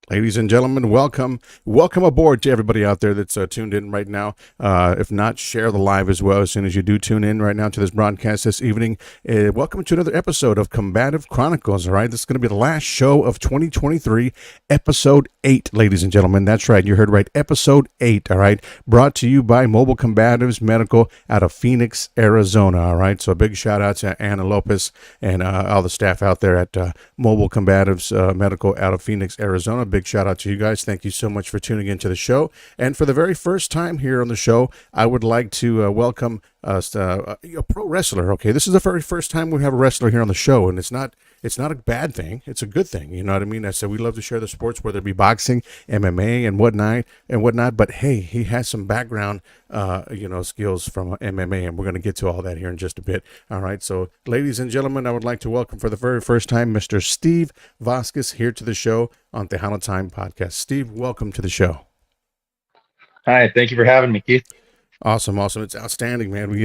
Ladies and gentlemen, welcome aboard to everybody out there that's tuned in right now. If not, share the live as well as soon as you do tune in right now to this broadcast this evening. Welcome to another episode of Combative Chronicles, all right? This is going to be the last show of 2023, episode 8, ladies and gentlemen. That's right, you heard right, episode 8, all right? Brought to you by Mobile Combatives Medical out of Phoenix, Arizona, all right? So a big shout out to Anna Lopez and all the staff out there at Mobile Combatives Medical out of Phoenix, Arizona. Big shout out to you guys. Thank you so much for tuning into the show. And for the very first time here on the show, I would like to welcome a pro wrestler. Okay, this is the very first time we have a wrestler here on the show, and it's not a bad thing. It's a good thing. You know what I mean? I said we love to share the sports, whether it be boxing, MMA, and whatnot. But hey, he has some background, skills from MMA, and we're going to get to all that here in just a bit. All right. So, ladies and gentlemen, I would like to welcome for the very first time Mr. Steve Vasquez here to the show on Tejano Time Podcast. Steve, welcome to the show. Hi, thank you for having me, Keith. Awesome. It's outstanding, man. We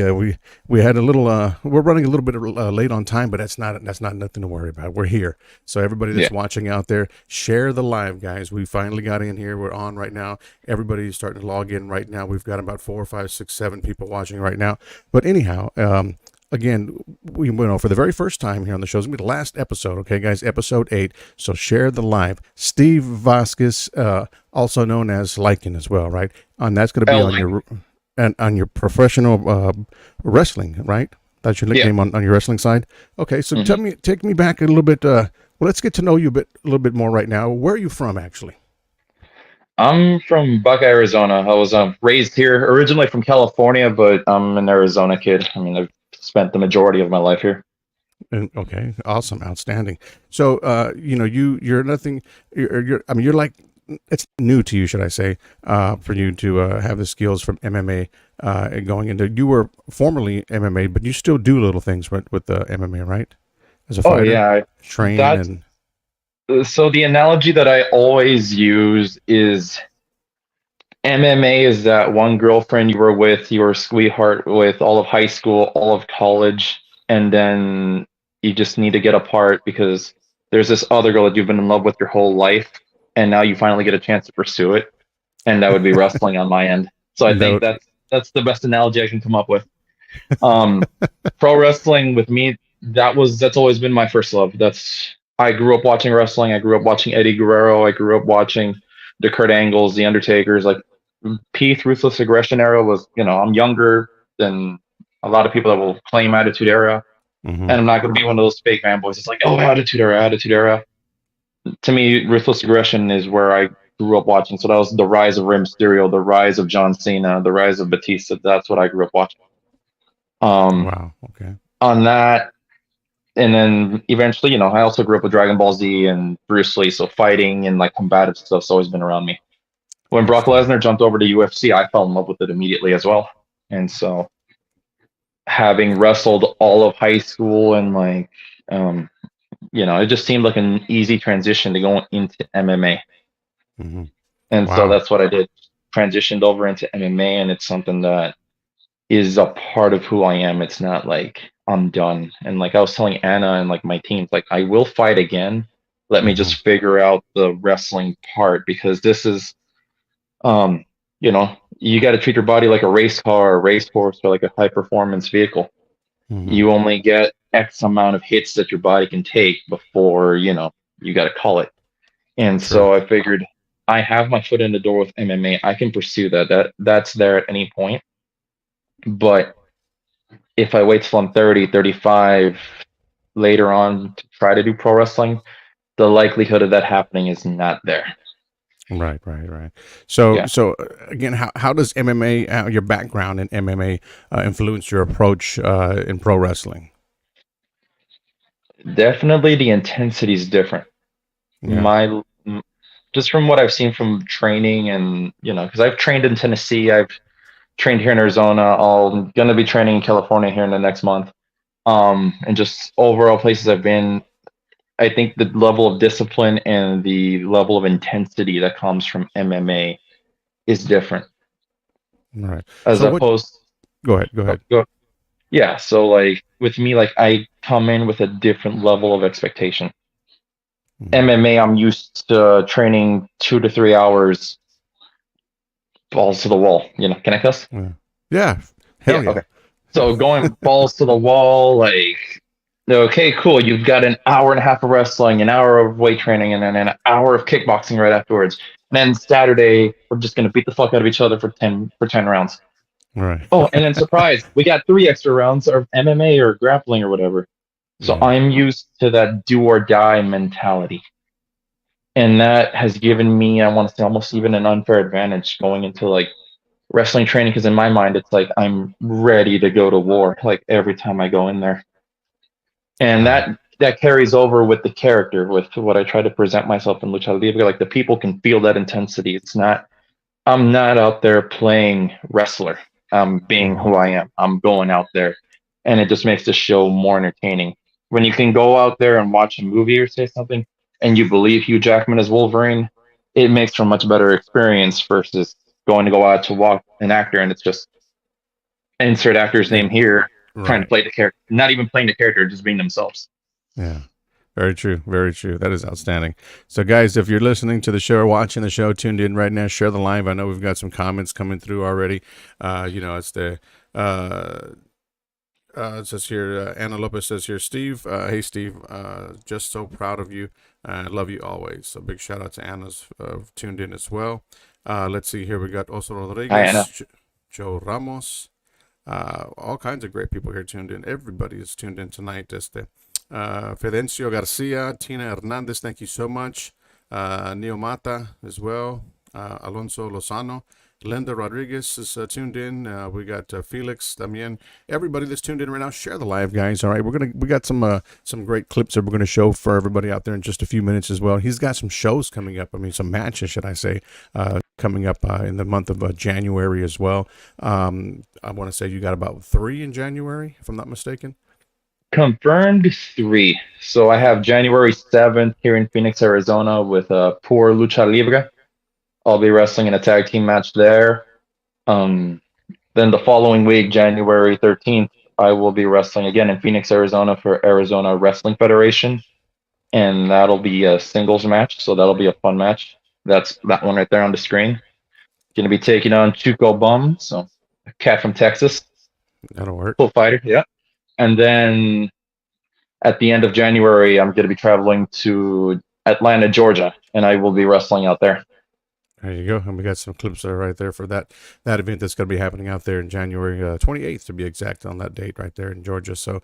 had a little, we're running a little bit late on time, but that's not nothing to worry about. We're here. So everybody that's watching out there, share the live, guys. We finally got in here. We're on right now. Everybody's starting to log in right now. We've got about 4, 5, 6, 7 people watching right now. But anyhow, again, we for the very first time here on the show, it's going to be the last episode, okay, guys, episode 8. So share the live. Steve Vasquez, also known as Lycan as well, right? And that's going to be on your professional wrestling, right? That's your nickname on your wrestling side. Okay, so take me back a little bit. Well, let's get to know you a little bit more right now. Where are you from, actually? I'm from Buckeye, Arizona. I was raised here, originally from California, but I'm an Arizona kid. I mean, I've spent the majority of my life here. Okay, awesome, outstanding. So, you're nothing. You're like. It's new to you, should I say, for you to have the skills from MMA going into. You were formerly MMA, but you still do little things with the MMA, right? As a fighter, So the analogy that I always use is MMA is that one girlfriend you were with, your sweetheart with all of high school, all of college, and then you just need to get apart because there's this other girl that you've been in love with your whole life. And now you finally get a chance to pursue it, and that would be wrestling on my end. So I think that's the best analogy I can come up with. Pro wrestling with me, that's always been my first love. I grew up watching wrestling. I grew up watching Eddie Guerrero. I grew up watching the Kurt Angles, the Undertakers. Like Pete Ruthless Aggression era was, I'm younger than a lot of people that will claim Attitude Era, and I'm not going to be one of those fake fanboys. It's like, oh, Attitude Era. To me, Ruthless Aggression is where I grew up watching. So that was the rise of Rey Mysterio, the rise of John Cena, the rise of Batista. That's what I grew up watching. Wow. Okay. On that, and then eventually, I also grew up with Dragon Ball Z and Bruce Lee. So fighting and like combative stuff's always been around me. When Brock Lesnar jumped over to UFC, I fell in love with it immediately as well. And so, having wrestled all of high school and it just seemed like an easy transition to go into MMA. And so that's what I did. Transitioned over into MMA, and it's something that is a part of who I am. It's not like I'm done. And like I was telling Anna and like my teams, like I will fight again. Let me just figure out the wrestling part, because this is, you got to treat your body like a race car, or a racehorse, or like a high performance vehicle. You only get X amount of hits that your body can take before, you got to call it. And so I figured I have my foot in the door with MMA. I can pursue that. That's there at any point. But if I wait till I'm 30, 35 later on to try to do pro wrestling, the likelihood of that happening is not there. Right. So again, how does MMA, your background in MMA, influence your approach in pro wrestling? Definitely, the intensity is different. Just from what I've seen from training, and because I've trained in Tennessee, I've trained here in Arizona. I'm gonna be training in California here in the next month. And just overall places I've been, I think the level of discipline and the level of intensity that comes from MMA is different. Right. Go ahead. Yeah. So like with me, like I come in with a different level of expectation. MMA, I'm used to training 2 to 3 hours, balls to the wall. Can I cuss? Yeah. Yeah. Yeah. Hell yeah. Okay. So going balls to the wall, like, okay, cool. You've got an hour and a half of wrestling, an hour of weight training, and then an hour of kickboxing right afterwards. And then Saturday, we're just gonna beat the fuck out of each other for 10 rounds. Right. Oh, and then surprise, we got 3 extra rounds of MMA or grappling or whatever. So Yeah. I'm used to that do or die mentality. And that has given me, I want to say, almost even an unfair advantage going into like wrestling training, because in my mind it's like I'm ready to go to war like every time I go in there. And Wow. that carries over with the character, with what I try to present myself in lucha libre. Like the people can feel that intensity. It's not, I'm not out there playing wrestler. I'm being Mhm. who I am. I'm going out there, and it just makes the show more entertaining. When you can go out there and watch a movie or say something, and you believe Hugh Jackman is Wolverine, it makes for a much better experience versus going to go out to walk an actor and it's just insert actor's Yeah. name here, trying to Right. play the character, not even playing the character, just being themselves. Yeah. Very true. Very true. That is outstanding. So, guys, if you're listening to the show or watching the show, tuned in right now, share the live. I know we've got some comments coming through already. It's the it says here, Anna Lopez says here, Steve, hey, Steve, just so proud of you. I love you always. So big shout out to Anna's tuned in as well. Let's see here. We got Oso Hi, Anna. Rodriguez, Joe Ramos, all kinds of great people here tuned in. Everybody is tuned in tonight. Fidencio Garcia, Tina Hernandez, thank you so much. Neo Mata as well. Alonso Lozano. Linda Rodriguez is tuned in. We got Felix Damien. Everybody that's tuned in right now, share the live, guys. All right, we got some great clips that we're gonna show for everybody out there in just a few minutes as well. He's got some shows coming up. I mean, some matches, should I say, coming up in the month of January as well. I want to say you got about 3 in January, if I'm not mistaken. Confirmed 3. So I have January 7th here in Phoenix, Arizona with Poor Lucha Libre. I'll be wrestling in a tag team match there. Um, then the following week, January 13th, I will be wrestling again in Phoenix, Arizona for Arizona Wrestling Federation. And that'll be a singles match. So that'll be a fun match. That's that one right there on the screen. Going to be taking on Chuco Bum, so a cat from Texas, That'll work. full fighter, yeah. And then at the end of January, I'm going to be traveling to Atlanta, Georgia, and I will be wrestling out there. There you go. And we got some clips right there for that event that's going to be happening out there in January 28th, to be exact, on that date right there in Georgia. So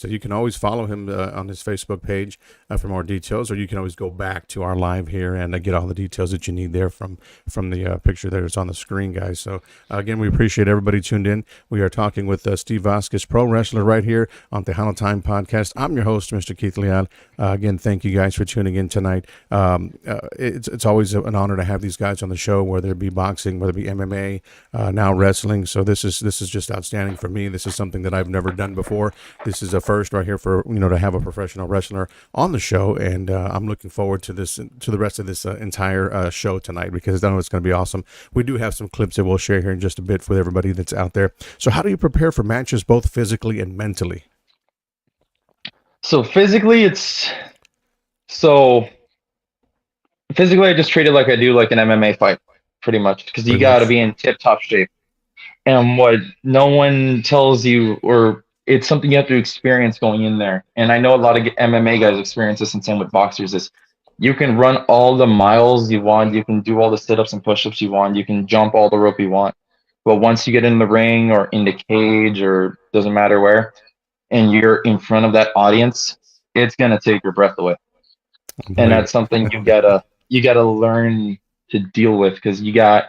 you can always follow him on his Facebook page for more details, or you can always go back to our live here and get all the details that you need there from the picture that is on the screen, guys. So again, we appreciate everybody tuned in. We are talking with Steve Vasquez, pro wrestler, right here on Tejano Time Podcast. I'm your host, Mr. Keith Leal. Again, thank you guys for tuning in tonight. It's always an honor to have these guys on the show, whether it be boxing, whether it be MMA, now wrestling. So this is just outstanding for me. This is something that I've never done before. This is a first right here for to have a professional wrestler on the show, and I'm looking forward to the rest of this entire show tonight, because I know it's going to be awesome. We do have some clips that we'll share here in just a bit with everybody that's out there. So how do you prepare for matches, both physically and mentally? So physically, I just treat it like I do like an MMA fight, pretty much, because you Pretty got to much. be in tip-top shape. And what no one tells you, or it's something you have to experience going in there. And I know a lot of MMA guys experience this, and same with boxers, is you can run all the miles you want, you can do all the sit-ups and push-ups you want, you can jump all the rope you want. But once you get in the ring or in the cage, or doesn't matter where, and you're in front of that audience, it's gonna take your breath away. I And believe that's it. something you gotta learn to deal with, because you got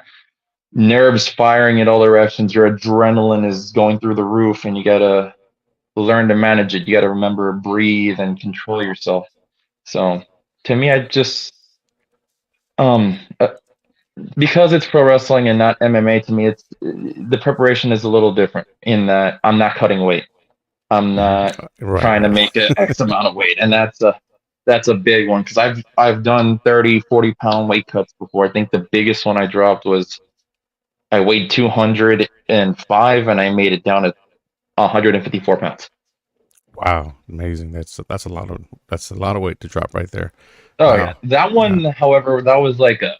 nerves firing in all directions. Your adrenaline is going through the roof, and you gotta learn to manage it. You gotta remember breathe and control yourself. So to me, I just um uh, because it's pro wrestling and not MMA. To me, it's the preparation is a little different in that I'm not cutting weight. I'm not Right, trying to right. make a X amount of weight, and that's a big one, because I've done 30-40 pound weight cuts before. I think the biggest one I dropped was I weighed 205 and I made it down to 154 pounds. Wow, amazing. That's a lot of weight to drop right there. Oh yeah, Wow. that Yeah. one. However, that was like a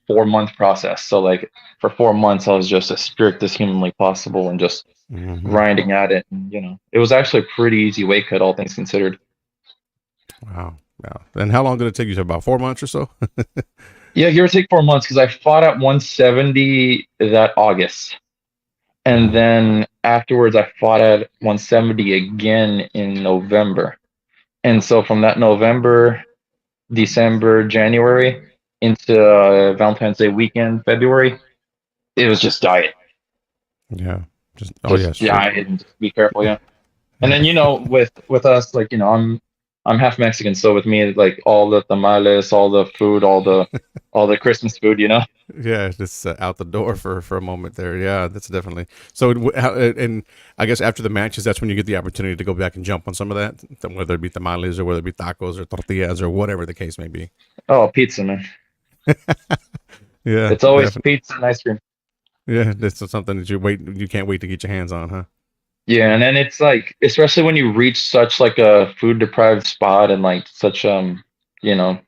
4 month process. So like for 4 months, I was just as strict as humanly possible and just Hmm. grinding at it. And it was actually a pretty easy weight cut, all things considered. Wow. Wow. And how long did it take you? To about 4 months or so? Yeah, give or take 4 months because I fought at 170 that August. And Hmm. then afterwards, I fought at 170 again in November. And so from that November, December, January into Valentine's Day weekend, February, it was just diet. Yeah. Just, oh, yeah, Just strict. diet and just be careful, yeah. And Yeah. then with us, like I'm half Mexican, so with me, like all the tamales, all the food, all the Christmas food, Yeah, just out the door for a moment there. Yeah, that's definitely so. And I guess after the matches, that's when you get the opportunity to go back and jump on some of that, whether it be tamales or whether it be tacos or tortillas or whatever the case may be. Oh, pizza, man. Yeah, It's always definitely. pizza and ice cream. Yeah, that's something that you can't wait to get your hands on, huh? Yeah, and then it's like, especially when you reach such like a food deprived spot and like such you know,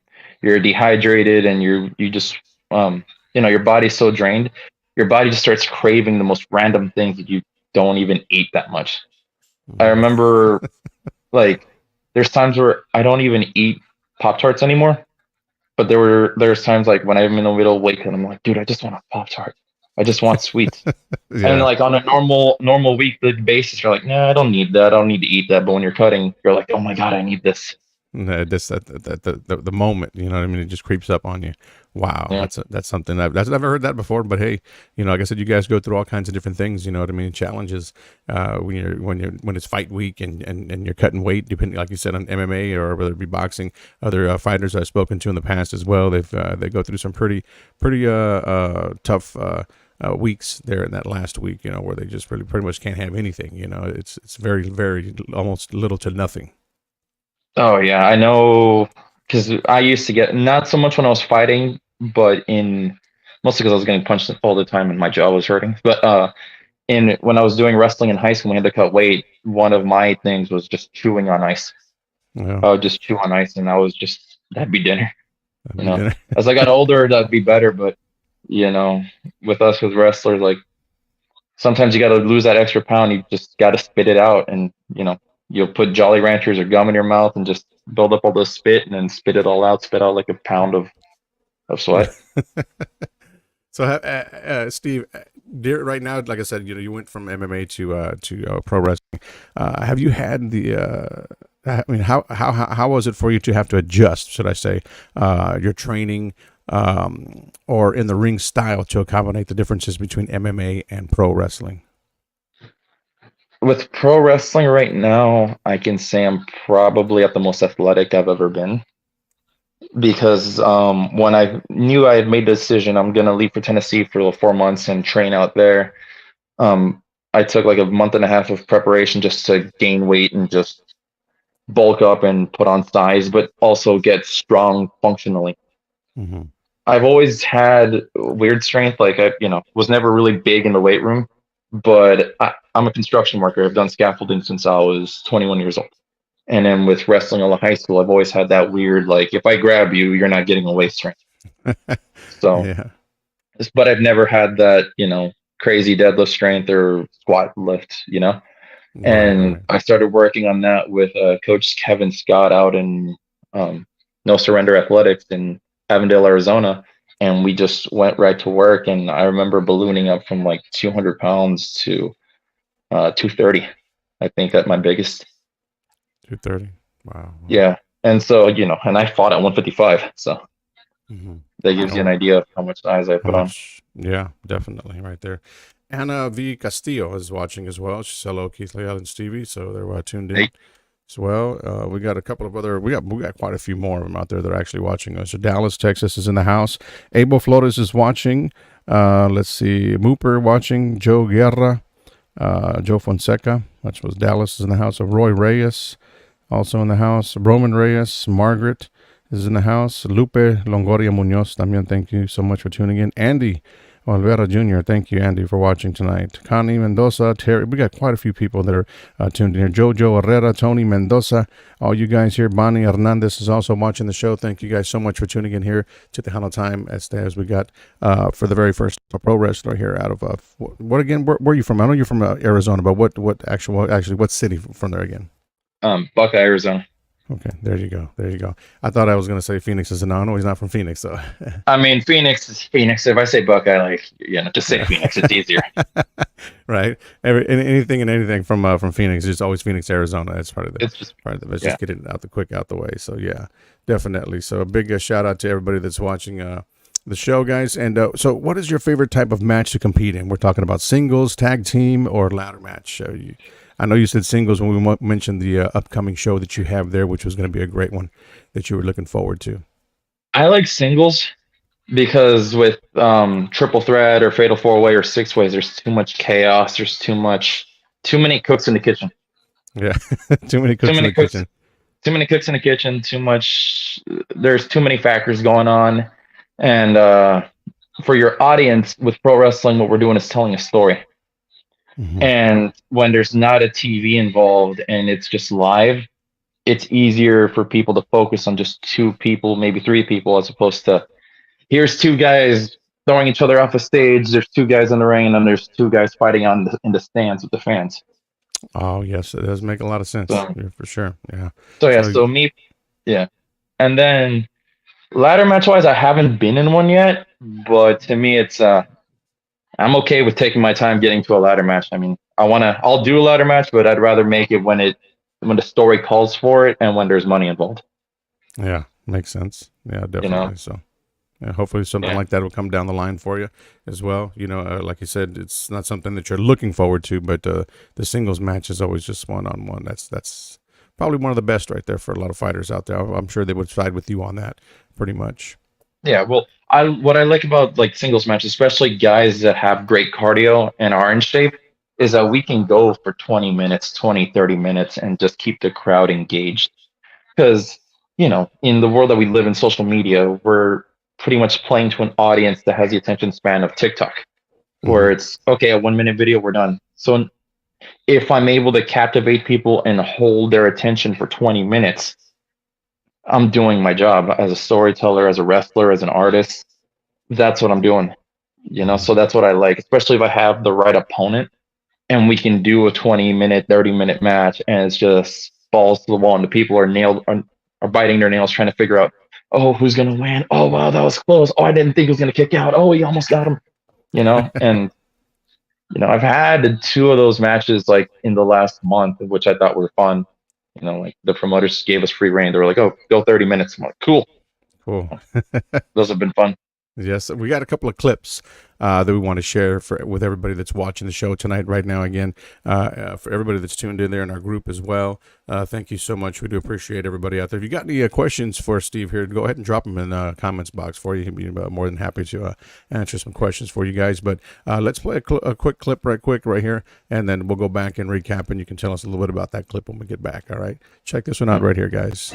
you're dehydrated and you just your body's so drained, your body just starts craving the most random things that you don't even eat that much. I Mhm. remember like there's times where I don't even eat Pop Tarts anymore, but there's times like when I'm in the middle of weight cut, I'm like, dude, I just want a Pop Tart. I just want sweets. And Yeah. like on a normal weekly basis, you're like, nah, I don't need that. I don't need to eat that. But when you're cutting, you're like, oh my god, I need this. No, just the moment, you know what I mean? It just creeps up on you. Wow, Yeah, that's something I've never heard that before. But hey, like I said, you guys go through all kinds of different things. You know what I mean? Challenges when it's fight week and you're cutting weight, depending, like you said, on MMA or whether it be boxing. Other fighters I've spoken to in the past as well. They go through some pretty tough. Weeks there in that last week, where they just really pretty much can't have anything. It's very almost little to nothing. oh yeah, I know. Because I used to get not so much when I was fighting, but in mostly because I was getting punched all the time and my jaw was hurting. But in when I was doing wrestling in high school, we had to cut weight. One of my things was just chewing on ice. Well, I would just chew on ice, and that'd be dinner. that'd You be know, dinner. as I got older, that'd be better. But you know, with us with wrestlers, like sometimes you got to lose that extra pound. You just got to spit it out, and you'll put Jolly Ranchers or gum in your mouth and just build up all the spit, and then spit it all out. Spit out like a pound of sweat. So, Steve, right now, like I said, you went from MMA to pro wrestling. Have you had the? I mean, how was it for you to have to adjust? Should I say, your training, or in the ring style to accommodate the differences between MMA and pro wrestling? With pro wrestling right now, I can say I'm probably at the most athletic I've ever been because when I knew I had made the decision I'm gonna leave for Tennessee for 4 months and train out there, um, I took like a month and a half of preparation just to gain weight and just bulk up and put on size, but also get strong functionally. Hmm. I've always had weird strength, like I was never really big in the weight room, but I'm a construction worker. I've done scaffolding since I was 21 years old. And then with wrestling all the high school, I've always had that weird, like, if I grab you, you're not getting away strength. So, Yeah. but I've never had that, crazy deadlift strength or squat lift. Right. And Right. I started working on that with Coach Kevin Scott out in um, No Surrender Athletics in Avondale, Arizona. And we just went right to work. And I remember ballooning up from like 200 pounds to 230. I think at my biggest. 230. Wow. Wow. Yeah. And so, and I fought at 155. So Hmm. that gives you an Oh, idea of how much size I how put on. much? Yeah, definitely, right there. Anna V. Castillo is watching as well. She's hello, Keith Leal and Stevie. So they're tuned in Hey, as well. We got a couple of other. We got quite a few more of them out there that are actually watching us. So Dallas, Texas is in the house. Abel Flores is watching. Let's see, Mooper watching. Joe Guerra, Joe Fonseca, which was Dallas, is in the house. Of Roy Reyes also in the house. Roman Reyes, Margaret is in the house. Lupe Longoria Munoz, también thank you so much for tuning in. Andy Olvera Jr., thank you, Andy, for watching tonight. Connie Mendoza, Terry, we got quite a few people that are tuned in here. Jojo Herrera, Tony Mendoza, all you guys here. Bonnie Hernandez is also watching the show. Thank you guys so much for tuning in here to the Tejano Time as we got for the very first pro wrestler here out of, what again, where are you from? I know you're from Arizona, but what city from there again? Buckeye, Arizona. Okay, there you go. There you go. I thought I was going to say Phoenix is no, he's not from Phoenix, so. I mean, Phoenix is Phoenix. If I say Buckeye, like, just say Phoenix. It's easier. Right. Anything from Phoenix, it's always Phoenix, Arizona. That's part of it. Let's just get it out the way. So yeah, definitely. So a big shout out to everybody that's watching the show, guys. And so, what is your favorite type of match to compete in? We're talking about singles, tag team, or ladder match. I know you said singles when we mentioned the upcoming show that you have there, which was going to be a great one that you were looking forward to. I like singles because with triple threat or fatal four way or six ways, there's too much chaos. There's too many cooks in the kitchen. Yeah, too many cooks in the kitchen. Too many cooks in the kitchen. There's too many factors going on, and for your audience with pro wrestling, what we're doing is telling a story. Mm-hmm. And when there's not a TV involved and it's just live, it's easier for people to focus on just two people, maybe three people, as opposed to here's two guys throwing each other off the stage. There's two guys in the ring, and then there's two guys fighting in the stands with the fans. Oh yes, it does make a lot of sense for sure. Yeah. And then ladder match wise, I haven't been in one yet, but to me, it's I'm okay with taking my time getting to a ladder match. I mean, I'll do a ladder match, but I'd rather make it when the story calls for it and when there's money involved. Yeah, makes sense. Yeah, definitely. So, yeah, hopefully something like that will come down the line for you as well. Like you said, it's not something that you're looking forward to, but the singles match is always just one-on-one. That's probably one of the best right there for a lot of fighters out there. I'm sure they would side with you on that pretty much. Yeah, well, what I like about like singles matches, especially guys that have great cardio and are in shape, is that we can go for 20 minutes, 20, 30 minutes and just keep the crowd engaged. Because, in the world that we live in, social media, we're pretty much playing to an audience that has the attention span of TikTok, where it's, okay, a 1 minute video, we're done. So if I'm able to captivate people and hold their attention for 20 minutes, I'm doing my job as a storyteller, as a wrestler, as an artist. That's what I'm doing, so that's what I like, especially if I have the right opponent and we can do a 20-minute, 30-minute match and it's just balls to the wall and the people are biting their nails trying to figure out, oh, who's going to win? Oh, wow, that was close. Oh, I didn't think he was going to kick out. Oh, he almost got him, and, I've had two of those matches like in the last month, which I thought were fun. Like the promoters gave us free reign. They were like, oh, go 30 minutes. I'm like, cool. Those have been fun. Yes, we got a couple of clips that we want to share with everybody that's watching the show tonight right now. Again, for everybody that's tuned in there in our group as well, thank you so much. We do appreciate everybody out there. If you got any questions for Steve here, go ahead and drop them in the comments box for you. He'd be more than happy to answer some questions for you guys. But let's play a quick clip right here, and then we'll go back and recap, and you can tell us a little bit about that clip when we get back. All right, check this one out right here, guys.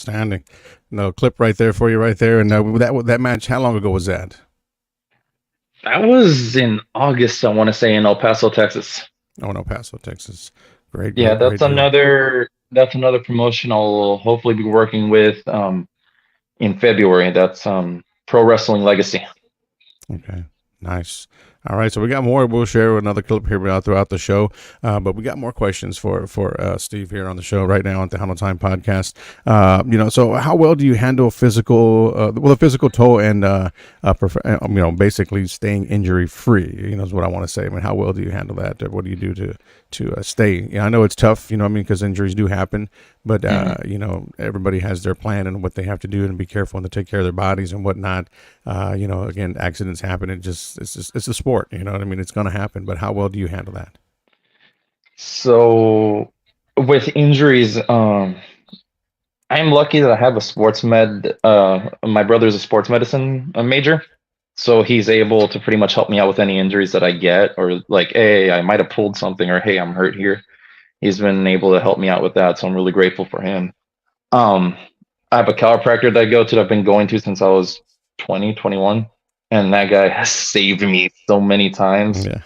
Outstanding. No clip right there for you, right there. And that match, how long ago was that? That was in August, I want to say, in El Paso, Texas. Oh, in El Paso, Texas. Great, Yeah, great, great deal. that's another promotion I'll hopefully be working with in February. That's Pro Wrestling Legacy. Okay, nice. All right, so we got more. We'll share another clip here throughout the show, but we got more questions for Steve here on the show right now on the Tejano Time podcast. So how well do you handle the physical toll and basically staying injury free? Is what I want to say. I mean, how well do you handle that? What do you do to stay? I know it's tough. because injuries do happen, but everybody has their plan and what they have to do and be careful and to take care of their bodies and whatnot. Again, accidents happen. It's a sport. You know what I mean? It's going to happen. But how well do you handle that? So with injuries, I'm lucky that I have a sports med. My brother's a sports medicine major, so he's able to pretty much help me out with any injuries that I get, or like, hey, I might have pulled something, or hey, I'm hurt here. He's been able to help me out with that, so I'm really grateful for him. Um, I have a chiropractor that I go to that I've been going to since I was 20, 21, and that guy has saved me so many times Yeah.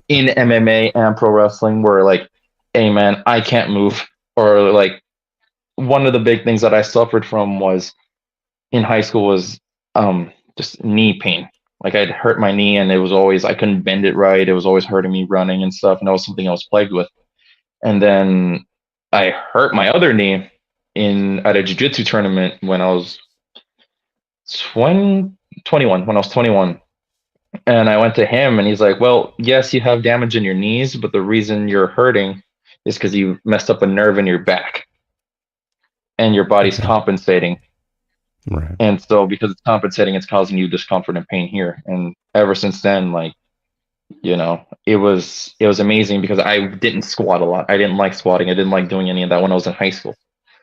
in MMA and pro wrestling where like, hey man, I can't move. Or like one of the big things that I suffered from was in high school was just knee pain. Like I'd hurt my knee and it was always I couldn't bend it right. It was always hurting me running and stuff, and that was something I was plagued with. And then I hurt my other knee in at a jiu-jitsu tournament when I was 21, when I was 21. And I went to him and he's like, well, yes, you have damage in your knees, but the reason you're hurting is because you messed up a nerve in your back and your body's compensating. Right. And so because it's compensating, it's causing you discomfort and pain here. And ever since then, like, it was amazing because I didn't squat a lot. I didn't like squatting. I didn't like doing any of that when I was in high school,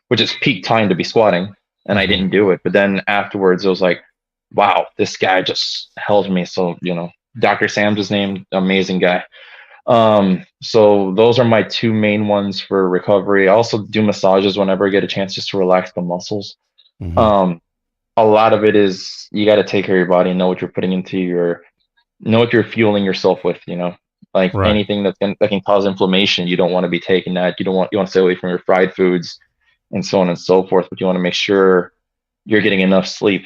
which is peak time to be squatting. And I didn't do it. But then afterwards, it was like, wow, this guy just held me. So, Dr. Sam's his name, amazing guy. So those are my two main ones for recovery. I also do massages whenever I get a chance just to relax the muscles. Mm-hmm. A lot of it is you got to take care of your body and know what you're putting know what you're fueling yourself with, like Right. anything that can cause inflammation. You don't want to be taking that. You want to stay away from your fried foods and so on and so forth, but you want to make sure you're getting enough sleep,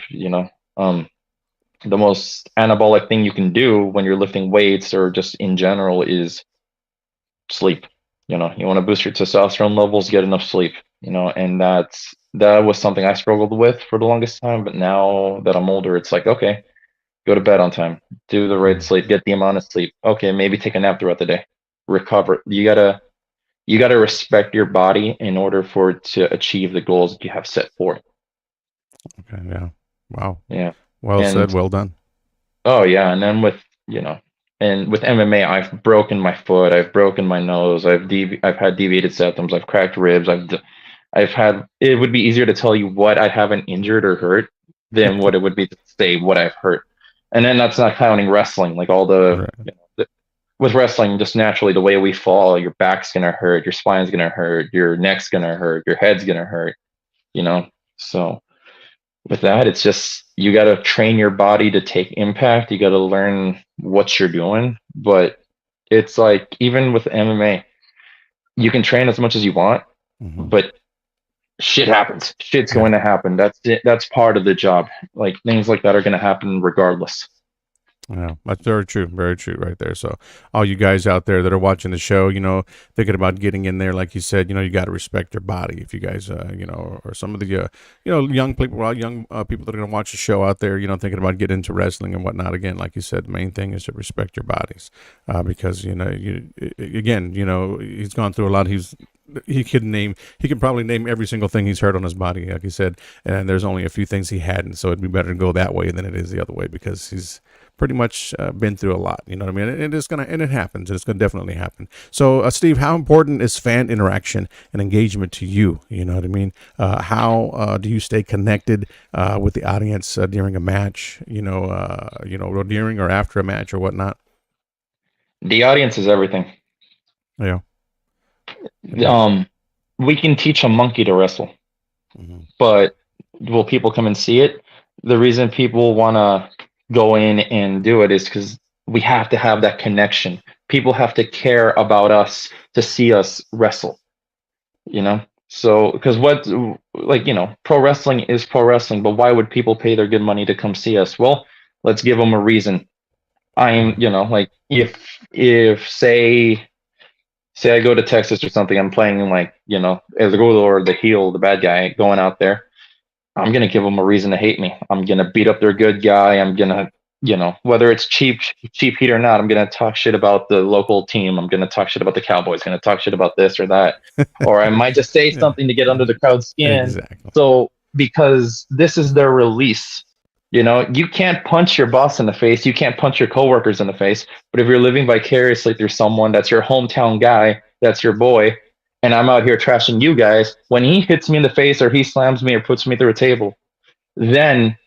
the most anabolic thing you can do when you're lifting weights or just in general is sleep. You want to boost your testosterone levels, get enough sleep, and that was something I struggled with for the longest time. But now that I'm older, it's like, okay, go to bed on time, do the right sleep, get the amount of sleep. Okay, maybe take a nap throughout the day, recover. You gotta respect your body in order for it to achieve the goals that you have set for it. Okay. Yeah. Wow. Yeah. Well said. And Well done. oh yeah, and then with MMA, I've broken my foot, I've broken my nose, I've had deviated septums, I've cracked ribs, I've had. It would be easier to tell you what I haven't injured or hurt than what it would be to say what I've hurt. And then that's not counting wrestling, like all Right. with wrestling, just naturally the way we fall, your back's gonna hurt, your spine's gonna hurt, your neck's gonna hurt, your head's gonna hurt, So with that, it's just you got to train your body to take impact. You got to learn what you're doing. But it's like even with MMA, you can train as much as you want, but shit happens. Shit's going to happen. That's it. That's part of the job. Like things like that are going to happen regardless. Yeah, that's very true. Very true right there. So all you guys out there that are watching the show, thinking about getting in there, like you said, you got to respect your body. If you guys, or some of the, young people, people that are going to watch the show out there, thinking about getting into wrestling and whatnot. Again, like you said, the main thing is to respect your bodies, because, he's gone through a lot. He can probably name every single thing he's hurt on his body, like you said, and there's only a few things he hadn't. So it'd be better to go that way than it is the other way, because he's pretty much been through a lot, you know what I mean? And it happens. It's gonna definitely happen. So, Steve, how important is fan interaction and engagement to you? You know what I mean? How do you stay connected with the audience during a match? During or after a match or whatnot? The audience is everything. Yeah. We can teach a monkey to wrestle. But will people come and see it? The reason people want to go in and do it is because we have to have that connection. People have to care about us to see us wrestle, you know? So, because what, like, pro wrestling is pro wrestling, but why would people pay their good money to come see us? Well, let's give them a reason. Like if say I go to Texas or something, I'm playing like, El Rudo or the heel, the bad guy going out there. I'm gonna give them a reason to hate me. I'm gonna beat up their good guy. I'm gonna, whether it's cheap heat or not, I'm gonna talk shit about the local team. I'm gonna talk shit about the Cowboys. Gonna talk shit about this or that, or I might just say Yeah. something to get under the crowd's skin. Exactly. So because this is their release, you can't punch your boss in the face. You can't punch your coworkers in the face. But if you're living vicariously through someone that's your hometown guy, that's your boy, and I'm out here trashing you guys, when he hits me in the face or he slams me or puts me through a table, then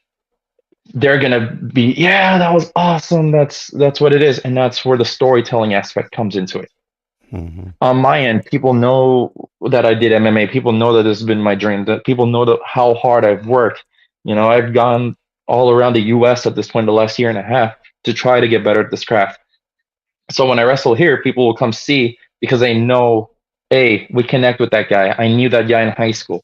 they're gonna be, yeah, that was awesome. That's what it is, and that's where the storytelling aspect comes into it. On my end, people know that I did MMA. People know that this has been my dream. That people know that how hard I've worked. I've gone all around the U.S. at this point, the last year and a half, to try to get better at this craft. So when I wrestle here, people will come see because they know, hey, we connect with that guy. I knew that guy in high school.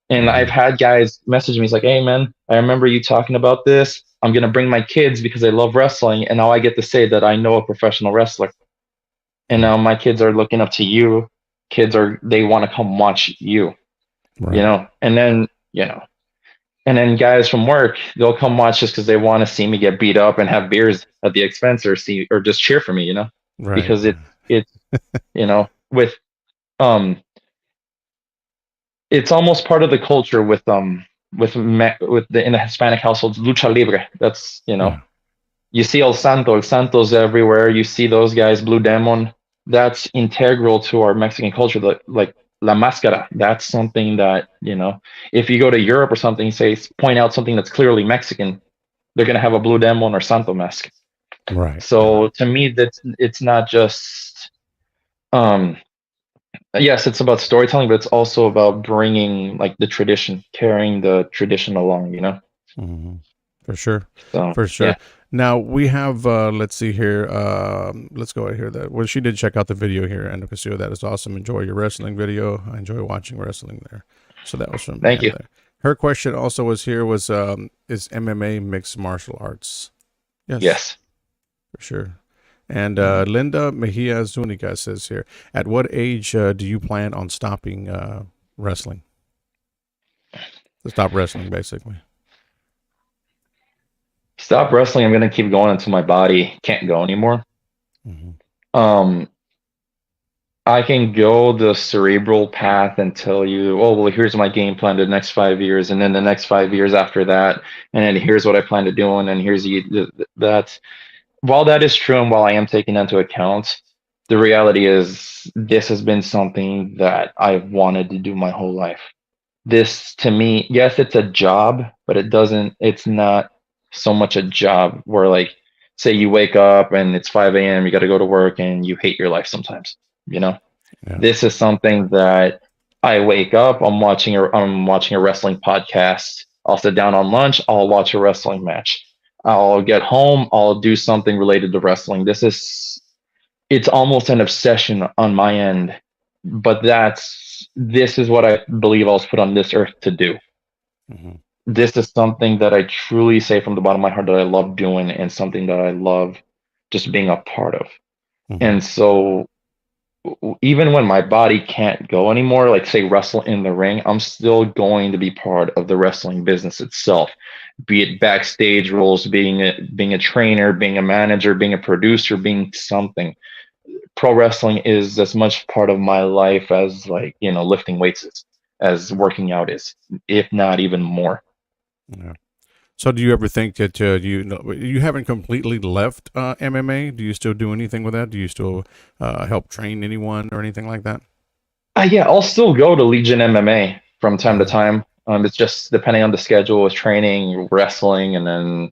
And I've had guys message me. He's like, hey, man, I remember you talking about this. I'm going to bring my kids because they love wrestling. And now I get to say that I know a professional wrestler. And now my kids are looking up to you. They want to come watch you, Right. and then, and then guys from work, they'll come watch just because they want to see me get beat up and have beers at the expense or just cheer for me, Right. because it's, with, it's almost part of the culture with the in the Hispanic households, lucha libre. That's Yeah. you see El Santos everywhere. You see those guys, Blue Demon. That's integral to our Mexican culture. Like La Máscara. That's something that if you go to Europe or something, say point out something that's clearly Mexican, they're gonna have a Blue Demon or Santo mask. Right. So to me, it's not just yes, it's about storytelling, but it's also about bringing like the tradition, carrying the tradition along, hmm For sure. So For sure. yeah, Now we have let's see here. Let's go right here. That well, she did check out the video here, and Casio. That is awesome. Enjoy your wrestling video. I enjoy watching wrestling there. So that was from thank Ann you. there. Her question also was here was is MMA mixed martial arts? Yes, Yes. for sure. And Linda Mejia Zuniga says here, at what age do you plan on stopping wrestling? To stop wrestling, basically. Stop wrestling. I'm gonna keep going until my body can't go anymore. hmm Um, I can go the cerebral path and tell you, oh well, here's my game plan the next 5 years, and then the next 5 years after that, and then here's what I plan to do, and then here's that. While that is true, and while I am taking that into account, the reality is this has been something that I've wanted to do my whole life. This to me, yes, it's a job, but it's not so much a job where like say you wake up and it's 5 a.m., you got to go to work and you hate your life sometimes, you know? Yeah. This is something that I wake up, I'm watching a wrestling podcast. I'll sit down on lunch, I'll watch a wrestling match. I'll get home, I'll do something related to wrestling. It's almost an obsession on my end, but this is what I believe I was put on this earth to do. hmm This is something that I truly say from the bottom of my heart that I love doing and something that I love just being a part of. hmm And so even when my body can't go anymore, like say wrestle in the ring, I'm still going to be part of the wrestling business itself, be it backstage roles, being a trainer, being a manager, being a producer, being something. Pro wrestling is as much part of my life as like, lifting weights is, as working out is, if not even more. Yeah. So, do you ever think that you haven't completely left MMA? Do you still do anything with that? Do you still help train anyone or anything like that? Yeah, I'll still go to Legion MMA from time to hmm time. It's just depending on the schedule with training, wrestling, and then,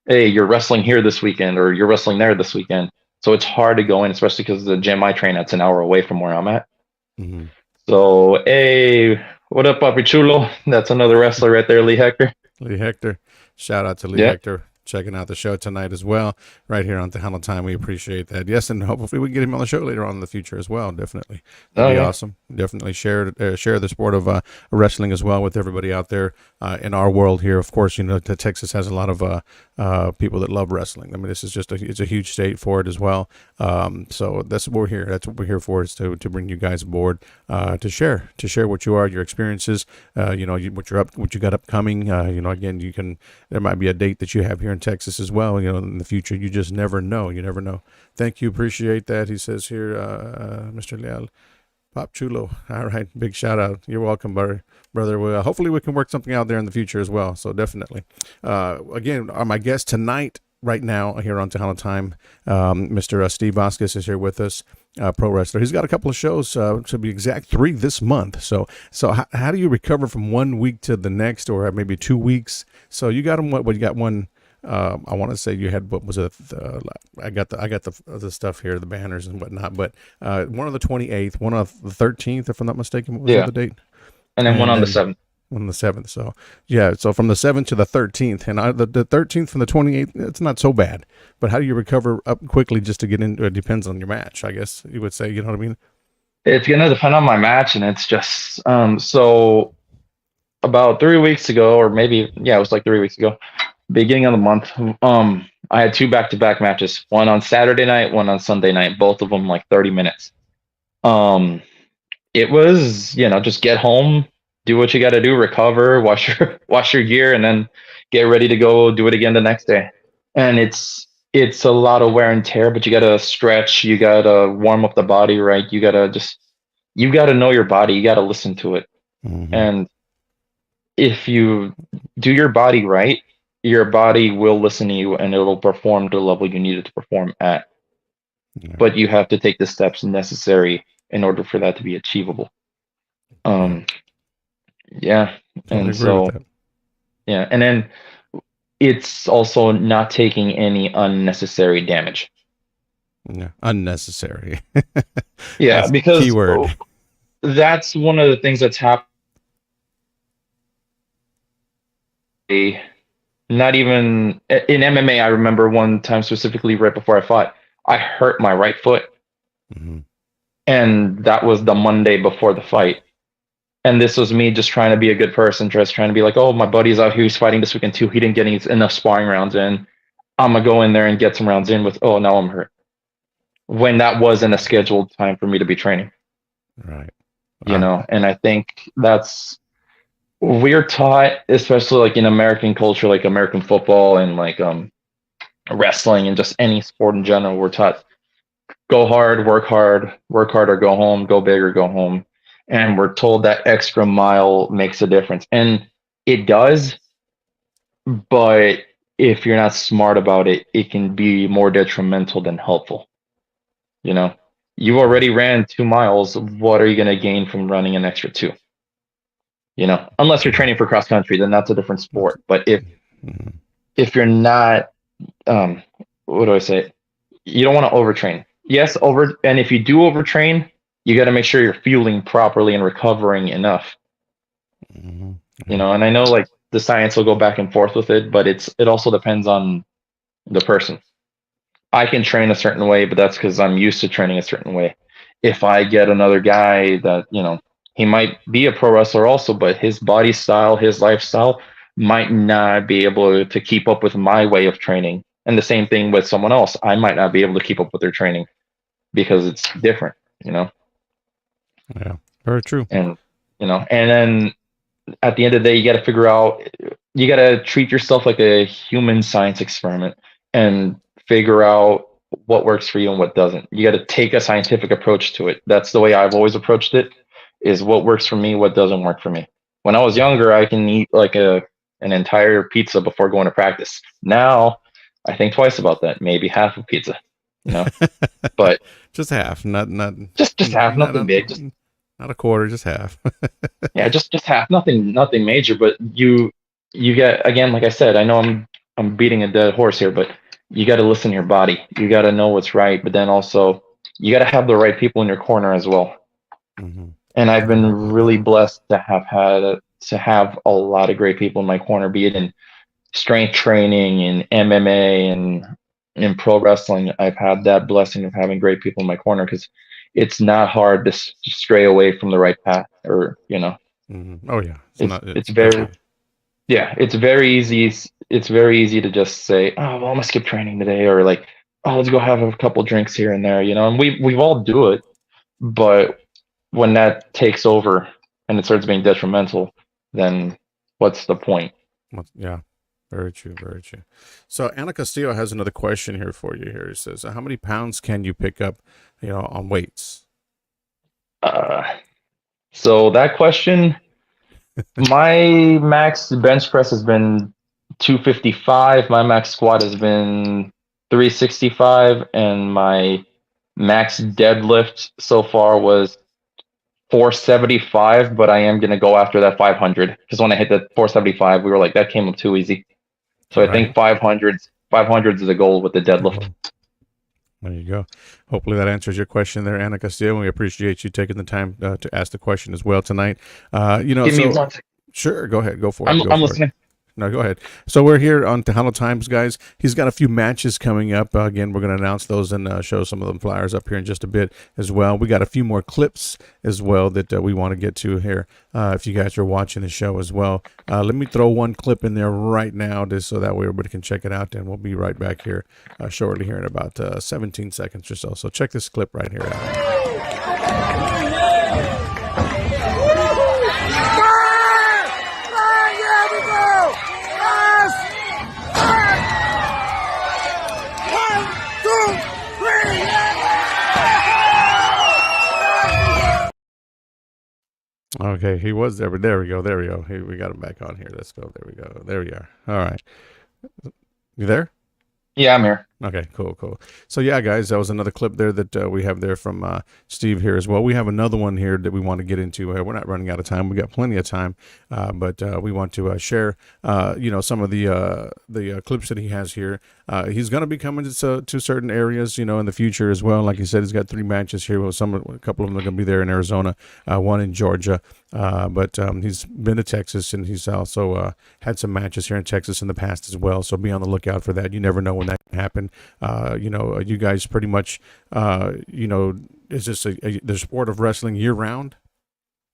hey, you're wrestling here this weekend or you're wrestling there this weekend. So it's hard to go in, especially because the gym I train at's an hour away from where I'm at. hmm So, hey, What up, Papi Chulo? That's another wrestler right there, Lee Hector. Lee Hector. Shout out to Lee Yeah. Hector checking out the show tonight as well, right here on Tejano Time. We appreciate that. Yes, and hopefully we can get him on the show later on in the future as well. Definitely, Oh that'd be yeah. awesome. Definitely share the sport of wrestling as well with everybody out there in our world here. Of course, Texas has a lot of people that love wrestling. I mean, this is it's a huge state for it as well. So that's what we're here. That's what we're here for, is to bring you guys aboard to share what you are, your experiences. What you got upcoming. Again, there might be a date that you have here in Texas as well. In the future, you just never know. You never know. Thank you, appreciate that. He says here, Mr. Leal, Pop Chulo. All right, big shout out. You're welcome, brother. Well, hopefully we can work something out there in the future as well. So definitely. Again, my guest tonight, right now, here on Tejano Time, Mr. Steve Vasquez is here with us. Pro wrestler. He's got a couple of shows, to be exact, 3 this month. So how do you recover from 1 week to the next, or maybe 2 weeks? So you got him. What you got? One. I want to say you had, what was it? I got the stuff here, the banners and whatnot. But one on the 28th, one on the 13th, if I'm not mistaken. What was the date? And then one on the 7th. On the 7th. So yeah, so from the 7th to the 13th, and the 13th from the 28th, it's not so bad. But how do you recover up quickly just to get into it? Depends on your match, I guess you would say. You know what I mean? It's gonna depend on my match, and it's just so about 3 weeks ago, or maybe it was like 3 weeks ago, beginning of the month. I had 2 back-to-back matches, one on Saturday night, one on Sunday night, both of them like 30 minutes. It was, just get home, do what you got to do, recover, wash your gear, and then get ready to go do it again the next day. And it's a lot of wear and tear, but you got to stretch, you got to warm up the body, right? You got to know your body, you got to listen to it. Mm-hmm. And if you do your body right, your body will listen to you and it'll perform to the level you need it to perform at. Yeah. But you have to take the steps necessary in order for that to be achievable. And so, and then it's also not taking any unnecessary damage. Yeah, unnecessary. Yeah, because keyword. That's one of the things that's happened. Not even in MMA, I remember one time specifically right before I fought, I hurt my right foot. Mm-hmm. And that was the Monday before the fight. And this was me just trying to be a good person, just trying to be like, oh, my buddy's out here, he's fighting this weekend too. He didn't get enough sparring rounds in. I'm going to go in there and get some rounds in with, oh, now I'm hurt. When that wasn't a scheduled time for me to be training. Right. And I think we're taught, especially like in American culture, like American football and like wrestling and just any sport in general, we're taught go hard or go home, go big or go home. And we're told that extra mile makes a difference. And it does. But if you're not smart about it, it can be more detrimental than helpful. You already ran 2 miles. What are you going to gain from running an extra 2? Unless you're training for cross country, then that's a different sport. But if you're not, what do I say? You don't want to overtrain. Yes, and if you do overtrain, you got to make sure you're fueling properly and recovering enough. Mm-hmm. And I know like the science will go back and forth with it, but it also depends on the person. I can train a certain way, but that's because I'm used to training a certain way. If I get another guy that, he might be a pro wrestler also, but his body style, his lifestyle might not be able to keep up with my way of training. And the same thing with someone else. I might not be able to keep up with their training because it's different, Yeah, very true. And, and then at the end of the day, you got to figure out, you got to treat yourself like a human science experiment and figure out what works for you and what doesn't. You got to take a scientific approach to it. That's the way I've always approached it, is what works for me, what doesn't work for me. When I was younger, I can eat like an entire pizza before going to practice. Now I think twice about that, maybe half a pizza, but just half, not just half, nothing big, just not a quarter, just half. Yeah, just half, nothing major, but you get, again, like I said, I know I'm beating a dead horse here, but you got to listen to your body. You got to know what's right, but then also you got to have the right people in your corner as well. Mm-hmm. And I've been really blessed to have a lot of great people in my corner, be it in strength training, in MMA, and in pro wrestling. I've had that blessing of having great people in my corner, because it's not hard to stray away from the right path, or Oh yeah, it's it's very, definitely. yeah, it's very easy. It's very easy to just say, oh, well, I'm gonna skip training today, or like, oh, let's go have a couple drinks here and there, and we've all do it. But when that takes over and it starts being detrimental, then what's the point? Yeah, very true, very true. So Anna Castillo has another question here for you. Here, it says, "How many pounds can you pick up, on weights?" Uh, so that question, my max bench press has been 255. My max squat has been 365, and my max deadlift so far was 475. But I am gonna go after that 500, because when I hit the 475, we were like, that came up too easy. So I think Right. 500s is a goal with the deadlift. Well, there you go. Hopefully that answers your question there, Anna Castillo. We appreciate you taking the time to ask the question as well tonight. Give me So one second. sure, go ahead, go for it, go I'm for it. listening. No, go ahead. So we're here on Tejano Times, guys. He's got a few matches coming up. Again, we're going to announce those and show some of them flyers up here in just a bit as well. We got a few more clips as well that we want to get to here. If you guys are watching the show as well, let me throw one clip in there right now, just so that way everybody can check it out. And we'll be right back here shortly here in about 17 seconds or so. So check this clip right here out. Okay, he was there, but there we go. There we go. We got him back on here. Let's go. There we go. There we are. All right. You there? Yeah, I'm here. Okay, cool, cool. So yeah, guys, that was another clip there that we have there from Steve here as well. We have another one here that we want to get into. We're not running out of time. We got plenty of time, but we want to share, some of the clips that he has here. He's going to be coming to certain areas, in the future as well. Like he said, he's got 3 matches here. Well, a couple of them are going to be there in Arizona, one in Georgia. But he's been to Texas, and he's also had some matches here in Texas in the past as well. So be on the lookout for that. You never know when that can happen. You guys pretty much, is this the sport of wrestling year round?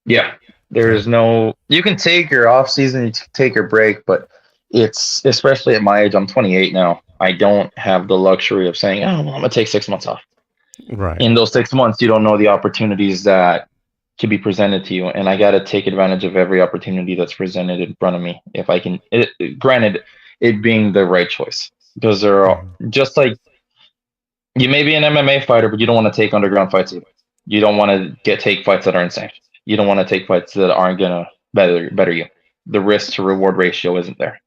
Yeah, there is no. You can take your off season, you take your break, but it's, especially at my age. I'm 28 now. I don't have the luxury of saying, "Oh, well, I'm gonna take 6 months off." Right. In those 6 months, you don't know the opportunities that can be presented to you, and I got to take advantage of every opportunity that's presented in front of me. If I can, granted, it being the right choice, because there are, just like, you may be an MMA fighter, but you don't want to take underground fights either. You don't want to take fights that aren't sanctioned. You don't want to take fights that aren't gonna better you. The risk to reward ratio isn't there.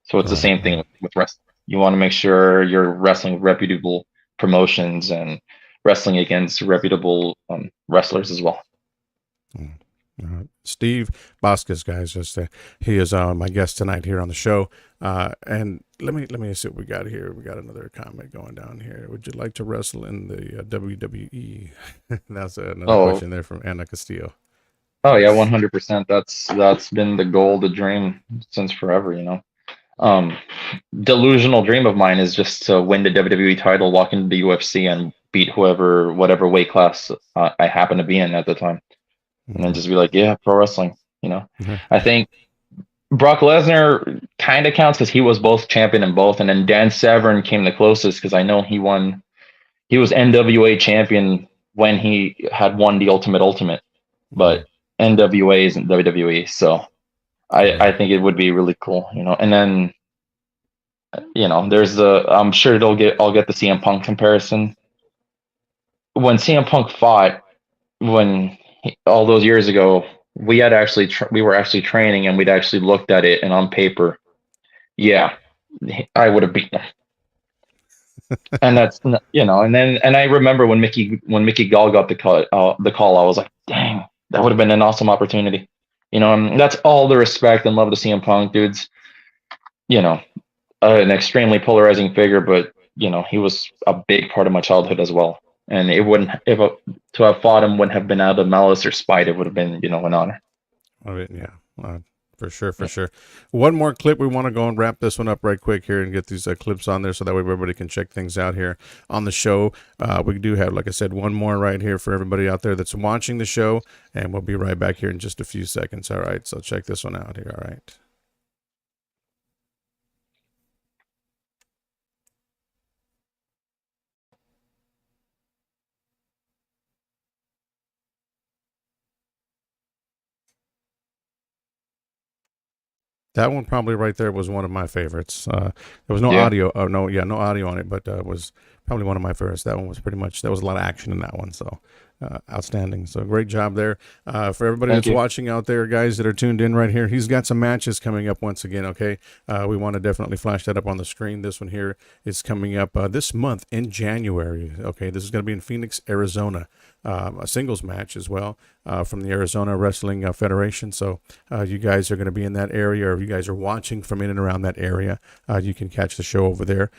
So it's the Right. same thing with wrestling. You want to make sure you're wrestling with reputable promotions and wrestling against reputable wrestlers as well. Steve Vasquez, guys, he is my guest tonight here on the show. And let me see what we got here. We got another comment going down here. Would you like to wrestle in the WWE? That's another question there from Anna Castillo. Oh yeah, 100%. That's been the goal, the dream since forever. Delusional dream of mine is just to win the WWE title, walk into the UFC, and beat whatever weight class I happen to be in at the time, and then just be like, yeah, pro wrestling. I think Brock Lesnar kind of counts, because he was both champion in both, and then Dan Severn came the closest, because I know he won. He was NWA champion when he had won the Ultimate, but NWA isn't WWE, so I think it would be really cool, And then, there's I'm sure I'll get the CM Punk comparison. When CM Punk fought, all those years ago, we were actually training, and we'd actually looked at it, and on paper, yeah, I would have beaten him. And that's, and I remember when Mickey Gall got the call, I was like, dang, that would have been an awesome opportunity. And that's all the respect and love to CM Punk, dudes. An extremely polarizing figure, but he was a big part of my childhood as well. and it wouldn't to have fought him wouldn't have been out of malice or spite. It would have been, an honor. I mean, yeah, for sure, for sure. One more clip. We want to go and wrap this one up right quick here and get these clips on there so that way everybody can check things out here on the show. We do have, like I said, one more right here for everybody out there that's watching the show, and we'll be right back here in just a few seconds. All right, so check this one out here. All right. That one probably right there was one of my favorites. There was no audio. Oh no, yeah, no audio on it, but was probably one of my favorites. That one was pretty much. There was a lot of action in that one, so outstanding. So great job there for everybody that's watching out there, guys that are tuned in right here. He's got some matches coming up once again. Okay, we want to definitely flash that up on the screen. This one here is coming up this month in January. Okay, this is going to be in Phoenix, Arizona. A singles match as well from the Arizona Wrestling Federation. So you guys are going to be in that area, or if you guys are watching from in and around that area, you can catch the show over there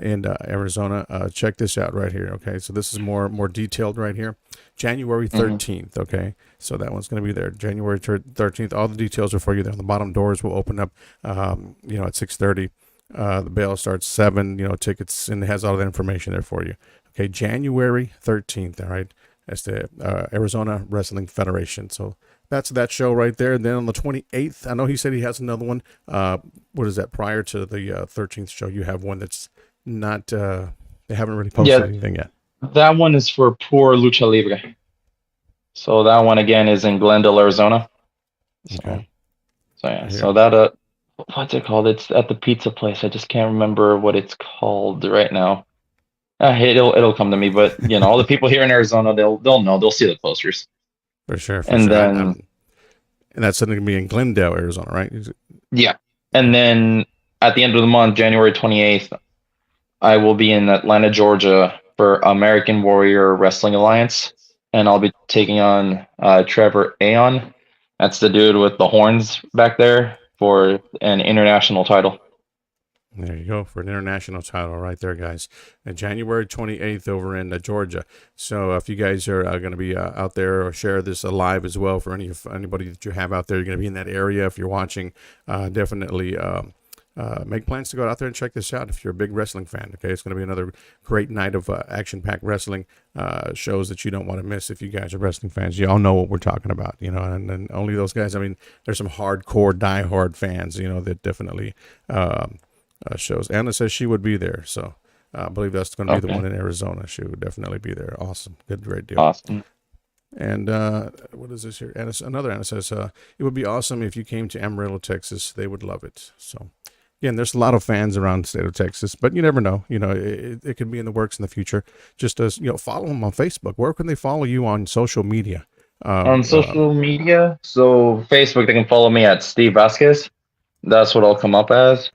in Arizona. Check this out right here. Okay, so this is more detailed right here. January 13th. Okay, so that one's going to be there. January 13th. All the details are for you there. The bottom doors will open up, at 6:30. The bail starts 7. Tickets, and it has all the information there for you. Okay, January 13th. All right. That's the Arizona Wrestling Federation. So that's that show right there. And then on the 28th, I know he said he has another one. What is that? Prior to the 13th show, you have one that's not, they haven't really posted anything yet. That one is for Pure Lucha Libre. So that one, again, is in Glendale, Arizona. Okay. So yeah. So that, what's it called? It's at the pizza place. I just can't remember what it's called right now. It'll come to me, but all the people here in Arizona, they'll know. They'll see the posters for sure. And then, and that's something to be in Glendale, Arizona, right? Yeah, and then at the end of the month, January 28th, I will be in Atlanta, Georgia, for American Warrior Wrestling Alliance, and I'll be taking on Trevor Aeon. That's the dude with the horns back there, for an international title. There you go, for an international title right there, guys. January 28th over in Georgia. So if you guys are going to be out there, or share this live as well for anybody that you have out there, you're going to be in that area. If you're watching, definitely make plans to go out there and check this out if you're a big wrestling fan. Okay, it's going to be another great night of action-packed wrestling shows that you don't want to miss. If you guys are wrestling fans, you all know what we're talking about, and only those guys. I mean, there's some hardcore, diehard fans, that definitely shows. Anna says she would be there, so I believe that's going to be the one in Arizona. She would definitely be there. Awesome, great deal. Awesome. And what is this here? Anna says it would be awesome if you came to Amarillo, Texas. They would love it. So again, there's a lot of fans around the state of Texas, but you never know. It could be in the works in the future. Just as follow them on Facebook. Where can they follow you on social media? On social media, so Facebook, they can follow me at Steve Vasquez. That's what I'll come up as.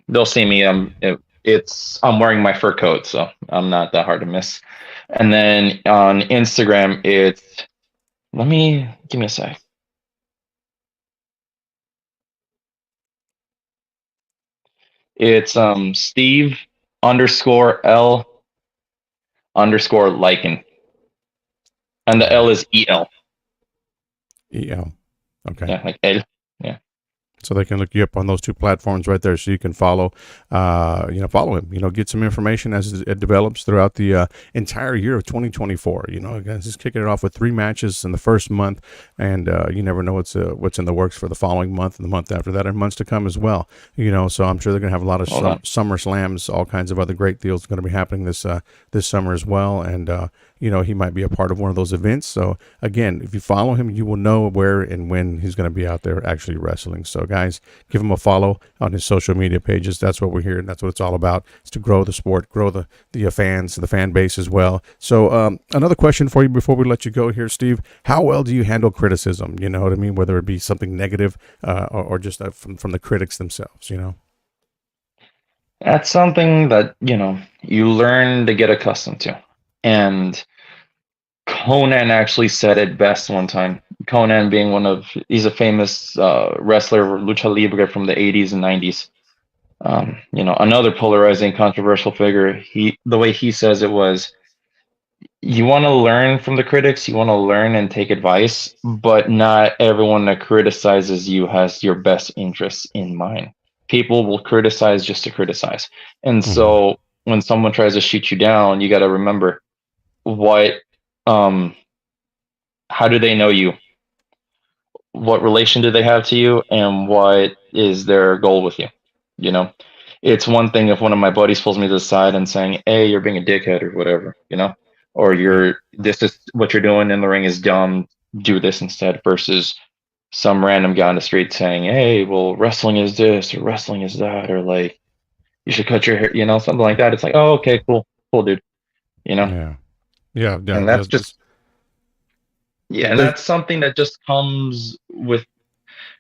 They'll see me. I'm wearing my fur coat, so I'm not that hard to miss. And then on Instagram, give me a sec. It's Steve _L _Lycan. And the L is EL. EL. Okay. Yeah, like L. Yeah. So they can look you up on those two platforms right there, so you can follow him. Get some information as it develops throughout the entire year of 2024. Guys, just kicking it off with 3 matches in the first month, and you never know what's in the works for the following month and the month after that, and months to come as well. So I'm sure they're going to have a lot of summer slams, all kinds of other great deals going to be happening this summer as well, and he might be a part of one of those events. So again, if you follow him, you will know where and when he's going to be out there actually wrestling. So guys, give him a follow on his social media pages. That's what we're here, and that's what it's all about. It's to grow the sport, grow the fans, the fan base as well. So another question for you before we let you go here, Steve. How well do you handle criticism? You know what I mean? Whether it be something negative or just from the critics themselves, That's something that, you learn to get accustomed to. And Conan actually said it best one time. Conan being he's a famous wrestler, lucha libre from the 80s and 90s. Another polarizing, controversial figure. The way he says it was, you want to learn from the critics, you want to learn and take advice, but not everyone that criticizes you has your best interests in mind. People will criticize just to criticize. And Hmm. so when someone tries to shoot you down, you got to remember what, um, how do they know you? What relation do they have to you? And what is their goal with you? You know, it's one thing if one of my buddies pulls me to the side and saying, "Hey, you're being a dickhead" or whatever, or Yeah. this is what you're doing in the ring is dumb. Do this instead. Versus some random guy on the street saying, "Hey, well, wrestling is this or wrestling is that," or like you should cut your hair, something like that. It's like, oh, okay, cool, cool, dude. You know, Yeah. Yeah. Yeah. and that's just yeah, and There's, that's something that just comes with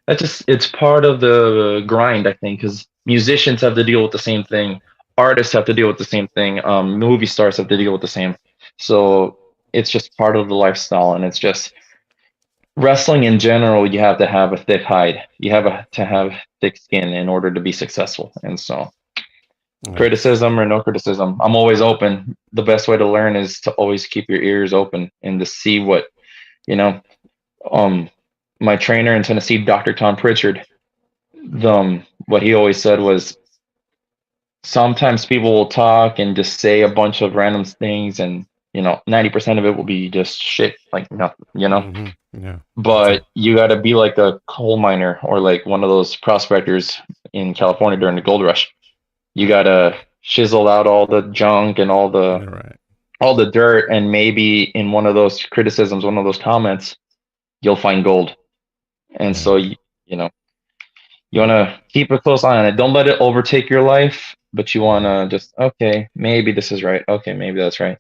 that. Just it's part of the grind, I think, because musicians have to deal with the same thing, artists have to deal with the same thing, movie stars have to deal with the same. So it's just part of the lifestyle, and it's just wrestling in general. You have to have a thick hide. You have to have thick skin in order to be successful. And so, yeah. criticism or no criticism, I'm always open. The best way to learn is to always keep your ears open and to see what you know. Um, my trainer in Tennessee, Dr. Tom Pritchard, what he always said was sometimes people will talk and just say a bunch of random things, and 90% of it will be just shit, like nothing, Hmm. Yeah. That's but a, you got to be like a coal miner or like one of those prospectors in California during the gold rush. You got to chisel out all the junk and you're right. all the dirt, and maybe in one of those criticisms, one of those comments, you'll find gold. And Yeah. so you want to keep a close eye on it. Don't let it overtake your life, but you want to just, okay, maybe this is right. Okay, maybe that's right.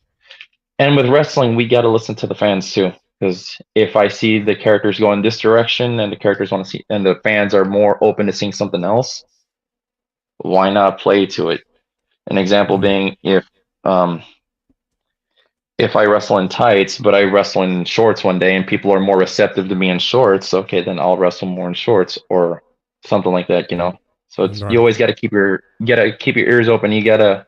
And with wrestling, we got to listen to the fans too. Because if I see the characters go in this direction and the characters want to see, and the fans are more open to seeing something else, why not play to it? An example Yeah. being um, if I wrestle in tights, but I wrestle in shorts one day and people are more receptive to me in shorts, okay, then I'll wrestle more in shorts or something like that. So you Right. always gotta keep your ears open. You gotta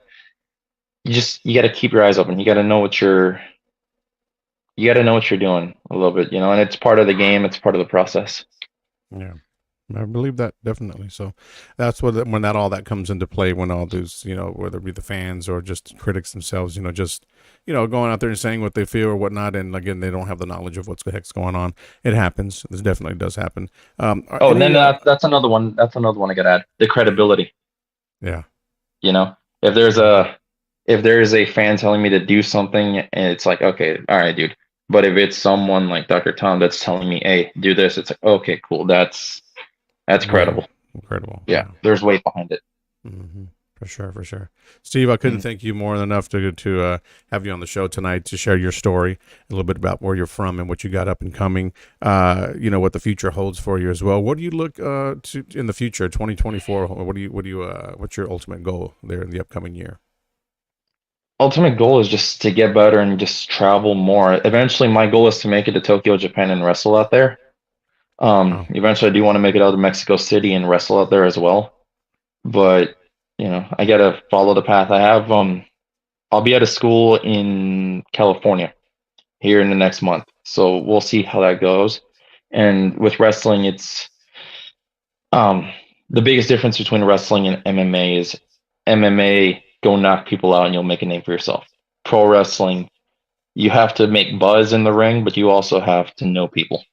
keep your eyes open. You gotta know what you're doing a little bit, and it's part of the game, it's part of the process. Yeah. I believe that definitely. So that's what when that all that comes into play, when all those, whether it be the fans or just critics themselves, just going out there and saying what they feel or whatnot, and again, they don't have the knowledge of what's the heck's going on. It happens. This definitely does happen. Oh, and Any then that's another one I gotta add, the credibility. Yeah. You know, if there's Hmm. a if there's a fan telling me to do something and it's like, okay, all right, dude. But if it's someone like Dr. Tom that's telling me, hey, do this, it's like, okay, cool. That's Yeah. credible. Incredible. Yeah, Yeah. there's weight behind it. Hmm. For sure, for sure. Steve, I couldn't Mm. thank you more than enough to have you on the show tonight to share your story, a little bit about where you're from and what you got up and coming. What the future holds for you as well. What do you look to in the future, 2024? What's your ultimate goal there in the upcoming year? Ultimate goal is just to get better and just travel more. Eventually, my goal is to make it to Tokyo, Japan, and wrestle out there. Wow. Eventually, I do want to make it out to Mexico City and wrestle out there as well. But I gotta follow the path I have. I'll be at a school in California here in the next month. So we'll see how that goes. And with wrestling, it's um the biggest difference between wrestling and MMA is MMA go knock people out and you'll make a name for yourself. Pro wrestling, you have to make buzz in the ring, but you also have to know people.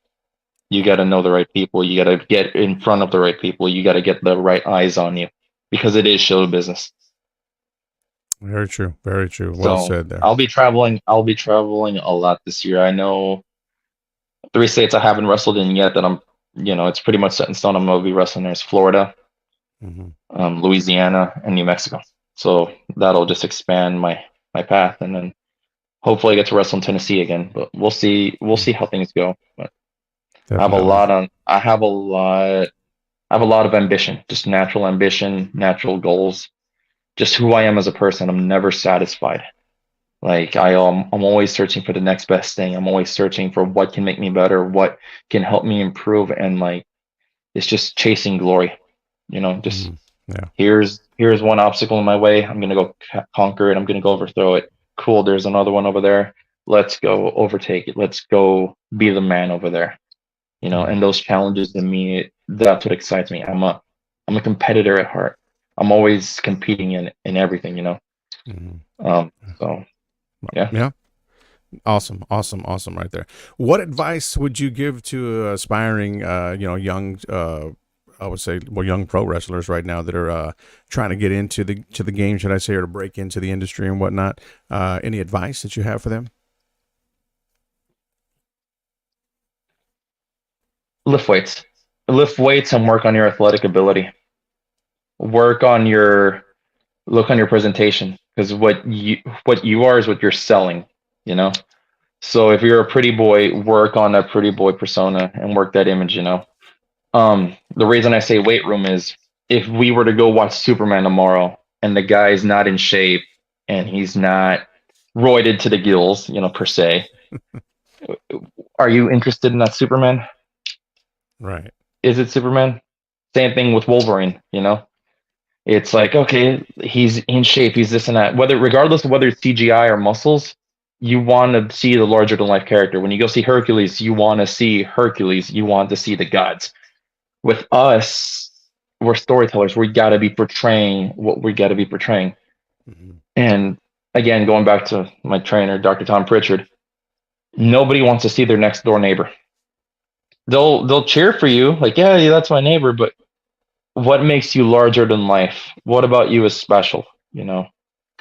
You got to know the right people. You got to get in front of the right people. You got to get the right eyes on you because it is show business. Very true. Very true. Well So said there. I'll be traveling a lot this year. I know 3 states I haven't wrestled in yet that it's pretty much set in stone. I'm gonna be wrestling. There's Florida, Hmm. Louisiana, and New Mexico. So that'll just expand my path, and then hopefully I get to wrestle in Tennessee again. But we'll see. We'll see how things go. But Definitely. I have a lot of ambition, just natural ambition, natural goals, just who I am as a person. I'm never satisfied. Like I'm always searching for the next best thing. I'm always searching for what can make me better, what can help me improve, and like it's just chasing glory. Just Hmm. Yeah. here's one obstacle in my way. I'm gonna go conquer it. I'm gonna go overthrow it. Cool. There's another one over there. Let's go overtake it. Let's go be the man over there. And those challenges to me, that's what excites me. I'm a competitor at heart. I'm always competing in everything. Mhm. Um, so yeah. Yeah. Awesome, awesome, awesome, right there. What advice would you give to aspiring, young, I would say, well, young pro wrestlers right now that are trying to get into the game, should I say, or to break into the industry and whatnot? Any advice that you have for them? Lift weights. Lift weights and work on your athletic ability. Work on your look on your presentation, because what you are is what you're selling. You know. So if you're a pretty boy, work on that pretty boy persona and work that image. The reason I say weight room is if we were to go watch Superman tomorrow and the guy's not in shape and he's not roided to the gills, per se, are you interested in that Superman? Right. Is it Superman? Same thing with Wolverine. It's like, okay, he's in shape, he's this and that. Regardless of whether it's CGI or muscles, you want to see the larger than life character. When you go see Hercules, you want to see Hercules, you want to see the gods. With us, we're storytellers. We got to be portraying what we got to be portraying. Hmm. And again, going back to my trainer, Dr. Tom Pritchard, nobody wants to see their next door neighbor. They'll cheer for you, like, yeah, that's my neighbor, but what makes you larger than life? What about you is special, you know?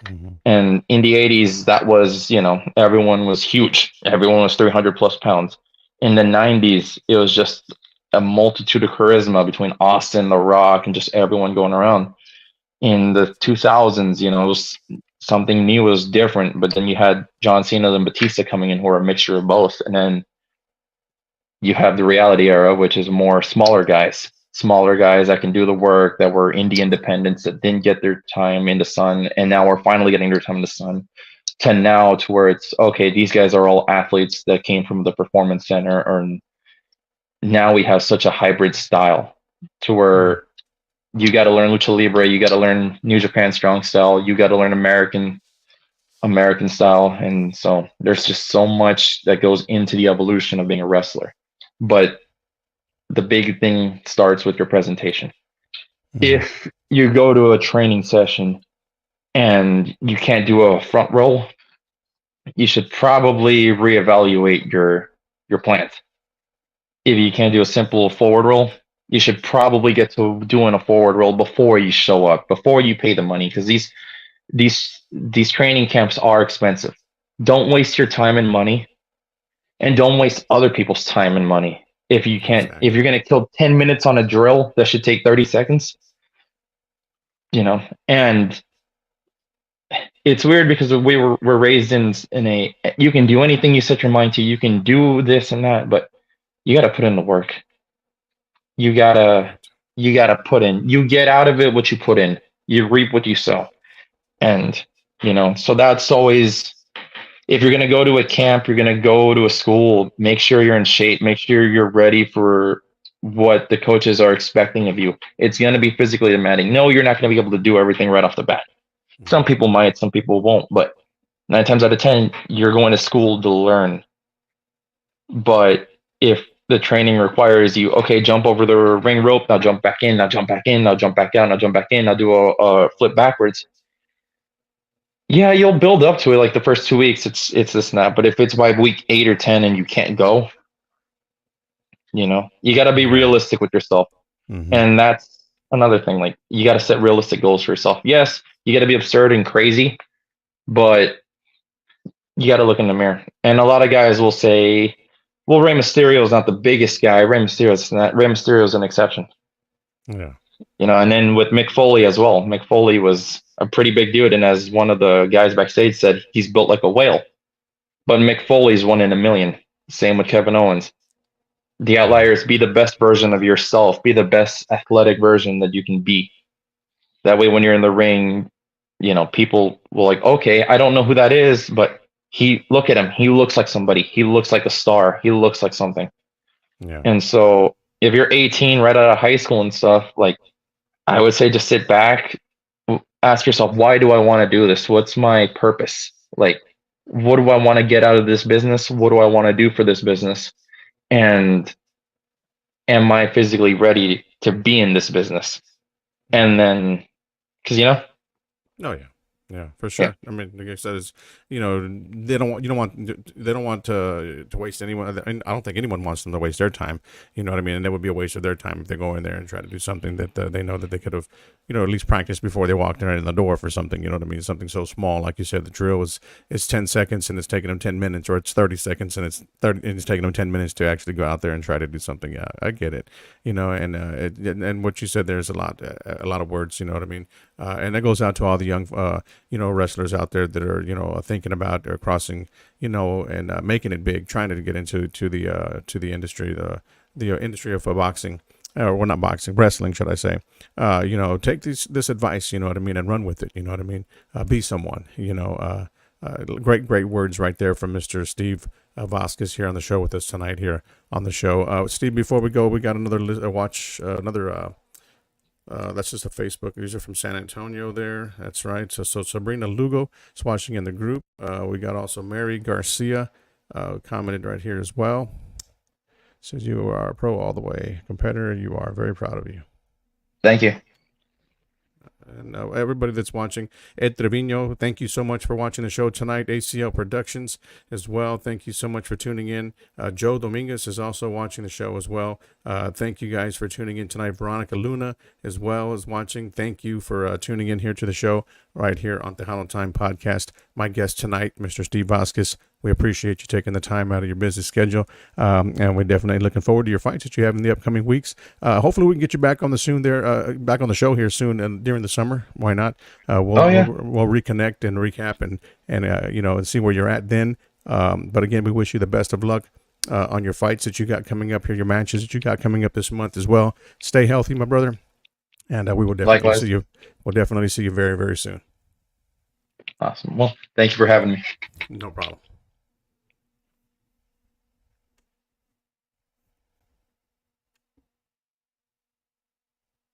Hmm. And in the 80s, that was, everyone was huge. Everyone was 300 plus pounds. In the 90s, it was just a multitude of charisma between Austin, The Rock, and just everyone going around. In the 2000s, it was something new, it was different. But then you had John Cena and Batista coming in, who are a mixture of both. And then you have the reality era, which is more smaller guys that can do the work, that were indie independents that didn't get their time in the sun, and now we're finally getting their time in the sun. To now, to where it's okay, these guys are all athletes that came from the performance center, or now we have such a hybrid style to Yeah. where you got to learn lucha libre, you got to learn New Japan strong style, you got to learn American style. And so there's just so much that goes into the evolution of being a wrestler. But the big thing starts with your presentation. Hmm. If you go to a training session and you can't do a front roll, you should probably reevaluate your plans. If you can't do a simple forward roll, you should probably get to doing a forward roll before you show up, before you pay the money, because these training camps are expensive. Don't waste your time and money, and don't waste other people's time and money. If you're Exactly. gonna kill 10 minutes on a drill that should take 30 seconds, and it's weird because we're raised in a you can do anything you set your mind to, you can do this and that, but you got to put in the work. You gotta Right. you gotta put in. You get out of it what you put in. You reap what you sow. And so that's always, if you're gonna go to a camp, you're gonna go to a school, make sure you're in shape, make sure you're ready for what the coaches are expecting of you. It's gonna be physically demanding. No, you're not gonna be able to do everything right off the bat. Some Hmm. people might, some people won't, but 9 times out of 10, you're going to school to learn. But if the training requires you, okay, jump over the ring rope, now jump back in, now jump back in, now jump back out, now jump back in, now do a flip backwards. Yeah, you'll build up to it like the first 2 weeks. It's this and that. But if it's by week 8 or 10 and you can't go, you got to be Right. realistic with yourself. Hmm. And that's another thing. Like, you got to set realistic goals for yourself. Yes, you got to be absurd and crazy, but you got to look in the mirror. And a lot of guys will say, "Well, Rey Mysterio is not the biggest guy. Rey Mysterio is not. Rey Mysterio is an exception." Yeah. And then with Mick Foley as well. Mick Foley was a pretty big dude, and as one of the guys backstage said, he's built like a whale. But Mick Foley's 1 in a million. Same with Kevin Owens. The Right. outliers, be the best version of yourself. Be the best athletic version that you can be. That way, when you're in the ring, people will like, okay, I don't know who that is, but look at him. He looks like somebody. He looks like a star. He looks like something. Yeah. And so if you're 18, right out of high school and stuff, like, I would say just sit back, ask yourself, why do I want to do this? What's my purpose? Like, what do I want to get out of this business? What do I want to do for this business? And am I physically ready to be in this business? And then, because Oh yeah, yeah, for yeah, sure. I mean, like I said, is they don't want they don't want to waste anyone. And I don't think anyone wants them to waste their time. You know what I mean? And that would be a waste of their time if they go in there and try to do something that they know that they could have, at least practiced before they walked in the door for something. You know what I mean? Something so small, like you said, the drill is 10 seconds and it's taking them 10 minutes, or it's 30 seconds and it's taking them 10 minutes to actually go out there and try to do something. Yeah, I get it. And what you said, there's a lot of words. You know what I mean? And that goes out to all the young, wrestlers out there that are, thinking about crossing, and making it big, trying to get into the industry, the industry of boxing, or well, not boxing, wrestling, should I say? Take this advice, you know what I mean, and run with it. You know what I mean? Be someone. Great words right there from Mr. Steve Vasquez here on the show with us tonight here on the show. Steve, before we go, we got another that's just a Facebook user from San Antonio there. That's right. So Sabrina Lugo is watching in the group. We got also Mary Garcia commented right here as well. Says you are a pro all the way. Competitor, you are. Very proud of you. thank you. And everybody that's watching, Ed Trevino, thank you so much for watching the show tonight. ACL Productions as well, thank you so much for tuning in. Joe Dominguez is also watching the show as well. Thank you guys for tuning in tonight. Veronica Luna as well is watching. Thank you for tuning in here to the show right here on the Tejano Time Podcast. My guest tonight, Mr. Steve Vasquez. We appreciate you taking the time out of your busy schedule, and we're definitely looking forward to your fights that you have in the upcoming weeks. Hopefully, we can get you back on the back on the show here soon, and during the summer. Why not? We'll reconnect and recap and see where you're at then. But again, we wish you the best of luck on your fights that you got coming up here, your matches that you got coming up this month as well. Stay healthy, my brother, and we will definitely Likewise. see you. We'll definitely see you very, very soon. Awesome. Well, thank you for having me. No problem.